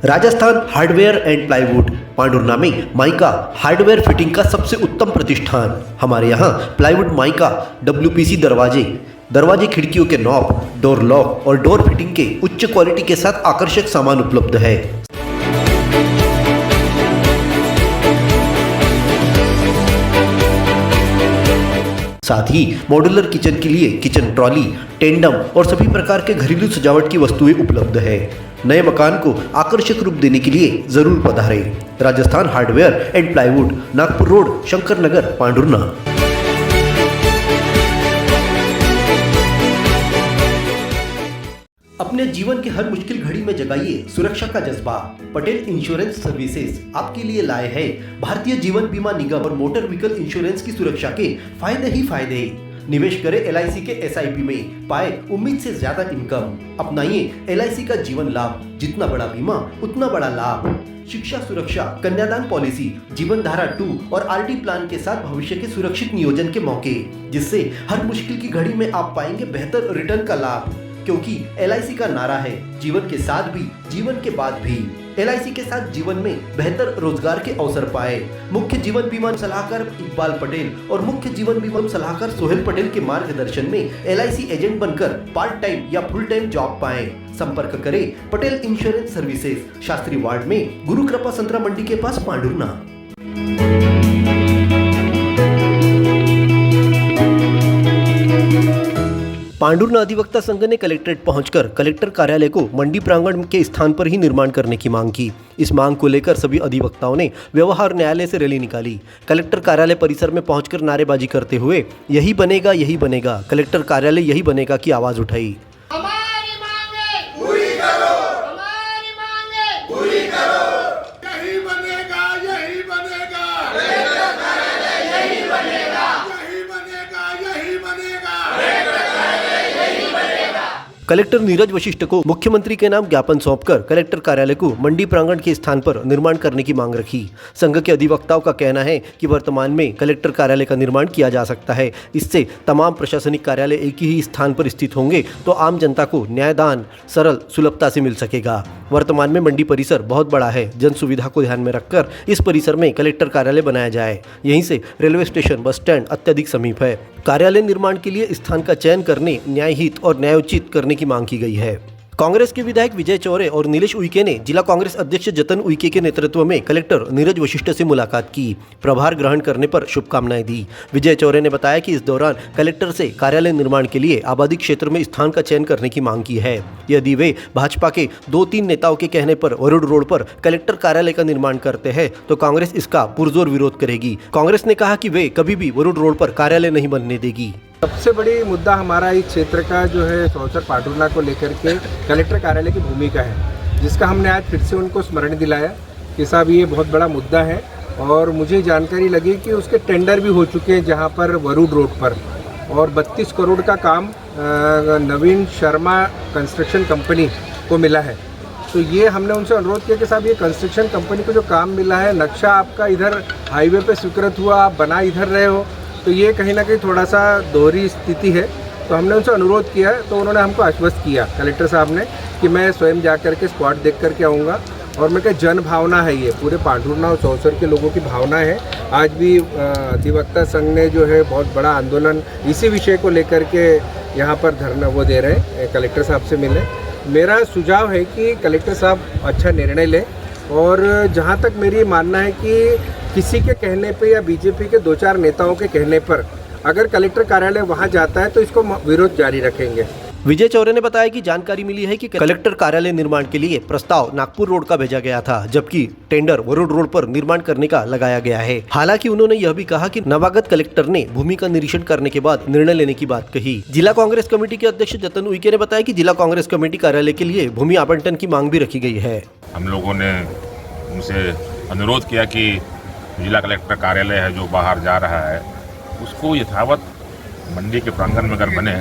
Rajasthan hardware and plywood Pandhurna में mica hardware fitting का सबसे उत्तम प्रतिष्ठान। हमारे यहाँ प्लाईवुड, माइका, डब्ल्यूपीसी दरवाजे खिड़कियों के नॉब, डोर लॉक और डोर फिटिंग के उच्च क्वालिटी के साथ आकर्षक सामान उपलब्ध है। साथ ही मॉड्यूलर किचन के लिए किचन ट्रॉली, टेंडम और सभी प्रकार के घरेलू सजावट की वस्तुएं उपलब्ध है। नए मकान को आकर्षक रूप देने के लिए जरूर पधारें। Rajasthan hardware and plywood, Nagpur road, Shankar Nagar, Pandhurna. अपने जीवन के हर मुश्किल घड़ी में जगाइए सुरक्षा का जज्बा। पटेल इंश्योरेंस सर्विसेज आपके लिए लाए है भारतीय जीवन बीमा निगम और मोटर व्हीकल इंश्योरेंस की सुरक्षा के फायदे ही फायदे। निवेश करें LIC के SIP में, पाए उम्मीद से ज्यादा इनकम। अपनाइए LIC का जीवन लाभ, जितना बड़ा बीमा उतना बड़ा लाभ। शिक्षा सुरक्षा, कन्यादान पॉलिसी, जीवन धारा 2 और RD प्लान के साथ भविष्य के सुरक्षित नियोजन के मौके, जिससे हर मुश्किल की घड़ी में आप पाएंगे बेहतर रिटर्न का लाभ। क्योंकि LIC का नारा है जीवन के साथ भी, जीवन के बाद भी। LIC के साथ जीवन में बेहतर रोजगार के अवसर पाए। मुख्य जीवन बीमा सलाहकार इकबाल पटेल और मुख्य जीवन बीमा सलाहकार सोहेल पटेल के मार्गदर्शन में LIC एजेंट बनकर पार्ट टाइम या फुल टाइम जॉब पाएं। संपर्क करें Patel insurance services, Shastri ward में, गुरु कृपा संतरा मंडी के पास, पांडुर्ना। पांडुर्ना अधिवक्ता संघ ने कलेक्ट्रेट पहुंचकर कलेक्टर कार्यालय को मंडी प्रांगण के स्थान पर ही निर्माण करने की मांग की। इस मांग को लेकर सभी अधिवक्ताओं ने व्यवहार न्यायालय से रैली निकाली। कलेक्टर कार्यालय परिसर में पहुंचकर नारेबाजी करते हुए यही बनेगा, कलेक्टर कार्यालय यही बनेगा की आवाज उठाई। कलेक्टर नीरज वशिष्ठ को मुख्यमंत्री के नाम ज्ञापन सौंपकर कलेक्टर कार्यालय को मंडी प्रांगण के स्थान पर निर्माण करने की मांग रखी। संघ के अधिवक्ताओं का कहना है कि वर्तमान में कलेक्टर कार्यालय का निर्माण किया जा सकता है। इससे तमाम प्रशासनिक कार्यालय एक ही स्थान पर स्थित होंगे तो आम जनता को न्यायदान सरल सुलभता से मिल सकेगा। वर्तमान में मंडी परिसर बहुत बड़ा है। जन सुविधा को ध्यान में रखकर इस परिसर में कलेक्टर कार्यालय बनाया जाए। यहीं से रेलवे स्टेशन, बस स्टैंड अत्यधिक समीप है। कार्यालय निर्माण के लिए स्थान का चयन करने, न्यायहित और न्यायोचित करने की मांग की गई है। कांग्रेस के विधायक विजय चौरे और नीलेश उइके ने जिला कांग्रेस अध्यक्ष जतन उइके के नेतृत्व में कलेक्टर नीरज वशिष्ठ से मुलाकात की। प्रभार ग्रहण करने पर शुभकामनाएं दी। विजय चौरे ने बताया कि इस दौरान कलेक्टर से कार्यालय निर्माण के लिए आबादी क्षेत्र में स्थान का चयन करने की मांग की है। यदि वे भाजपा के 2-3 नेताओं के कहने पर वरुड रोड पर कलेक्टर कार्यालय का निर्माण करते हैं तो कांग्रेस इसका पुरजोर विरोध करेगी। कांग्रेस ने कहा कि वे कभी भी वरुड रोड पर कार्यालय नहीं बनने देगी। सबसे बड़ी मुद्दा हमारा इस क्षेत्र का जो है सौसर पांडुर्ना को लेकर के कलेक्टर कार्यालय की भूमिका है, जिसका हमने आज फिर से उनको स्मरण दिलाया कि साहब ये बहुत बड़ा मुद्दा है। और मुझे जानकारी लगी कि उसके टेंडर भी हो चुके हैं जहां पर वरुड रोड पर, और 32 करोड़ का काम नवीन शर्मा कंस्ट्रक्शन कंपनी को मिला है। तो ये हमने उनसे अनुरोध किया कि साहब ये कंस्ट्रक्शन कंपनी को जो काम मिला है, नक्शा आपका इधर हाईवे पे स्वीकृत हुआ, आप बना इधर रहे हो, तो ये कहीं ना कहीं थोड़ा सा दोहरी स्थिति है। तो हमने उनसे अनुरोध किया तो उन्होंने हमको आश्वस्त किया कलेक्टर साहब ने कि मैं स्वयं जा कर के स्पॉट देख कर के आऊँगा। और मैं कहा जन भावना है, ये पूरे पांडुर्ना और चौसर के लोगों की भावना है। आज भी अधिवक्ता संघ ने जो है बहुत बड़ा आंदोलन इसी विषय को लेकर के यहाँ पर धरना वो दे रहे हैं, कलेक्टर साहब से मिले। मेरा सुझाव है कि कलेक्टर साहब अच्छा निर्णय लें। और जहाँ तक मेरी मानना है कि किसी के कहने पे या बीजेपी के 2-4 नेताओं के कहने पर अगर कलेक्टर कार्यालय वहां जाता है तो इसको विरोध जारी रखेंगे। विजय चौरे ने बताया कि जानकारी मिली है कि कलेक्टर कार्यालय निर्माण के लिए प्रस्ताव नागपुर रोड का भेजा गया था, जबकि टेंडर वरुड रोड पर निर्माण करने का लगाया गया है। हालांकि उन्होंने यह भी कहा कि नवागत कलेक्टर ने भूमि का निरीक्षण करने के बाद निर्णय लेने की बात कही। जिला कांग्रेस कमेटी के अध्यक्ष जतन उइके ने बताया कि जिला कांग्रेस कमेटी कार्यालय के लिए भूमि आवंटन की मांग भी रखी गई है। हम लोगों ने उनसे अनुरोध किया कि जिला कलेक्टर कार्यालय है जो बाहर जा रहा है उसको यथावत मंडी के प्रांगण में अगर बने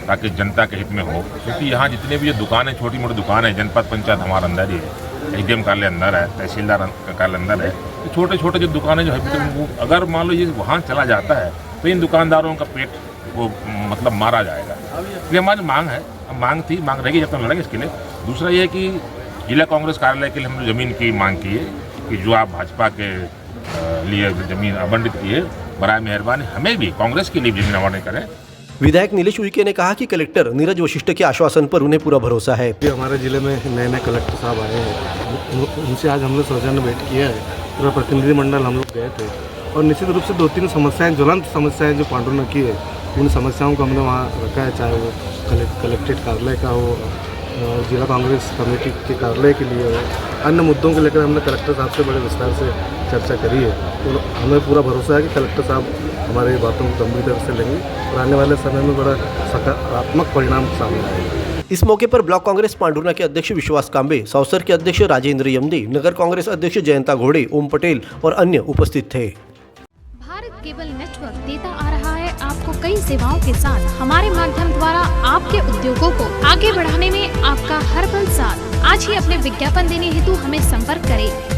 ताकि जनता के हित में हो। क्योंकि यहाँ जितने भी ये दुकानें, छोटी मोटी दुकानें, जनपद पंचायत हमारे अंदर ही है, SDM कार्यालय अंदर है, तहसीलदार कार्यालय अंदर है, तो छोटे छोटे जो दुकानें जो है, अगर मान लो ये वहाँ चला जाता है तो इन दुकानदारों का पेट वो मतलब मारा जाएगा। ये हमारी मांग है, मांग रहेगी जब तक लड़ेंगे इसके लिए। दूसरा ये है कि जिला कांग्रेस कार्यालय के लिए हमने ज़मीन की मांग की है कि जो आप भाजपा के लिए ज़मीन आवंटित की है, बराए मेहरबानी हमें भी कांग्रेस के लिए भी ज़मीन आवंटित करें। विधायक नीलेश उइके ने कहा कि कलेक्टर नीरज वशिष्ठ के आश्वासन पर उन्हें पूरा भरोसा है। ये हमारे ज़िले में नए नए कलेक्टर साहब आए हैं, उनसे आज हमने सौजन्य भेंट किया है। पूरा प्रतिनिधिमंडल हम लोग गए थे और निश्चित रूप से 2-3 समस्याएं, ज्वलंत समस्याएं जो पांडुरंग की है, उन समस्याओं को हमने वहाँ रखा है, चाहे वो कलेक्ट्रेट कार्यालय का हो, जिला कांग्रेस कमेटी के कार्यालय के लिए हो, अन्य मुद्दों को लेकर हमने कलेक्टर साहब से बड़े विस्तार से चर्चा करी है। तो हमें पूरा भरोसा है कि कलेक्टर साहब हमारी बातों को गंभीरता से लेंगे और आने वाले समय में बड़ा सकारात्मक परिणाम सामने आएगा। इस मौके पर ब्लॉक कांग्रेस पांडुर्ना के अध्यक्ष विश्वास कांबे, सौसर के अध्यक्ष राजेंद्र यमदे, नगर कांग्रेस अध्यक्ष जयंता घोड़े, ओम पटेल और अन्य उपस्थित थे। भारत केबल नेटवर्क देता आ रहा है आपको कई सेवाओं के साथ हमारे माध्यम द्वारा आपके उद्योगों को आगे बढ़ाने में आपका हर पल साथ। आज ही अपने विज्ञापन देने हेतु हमें संपर्क करें।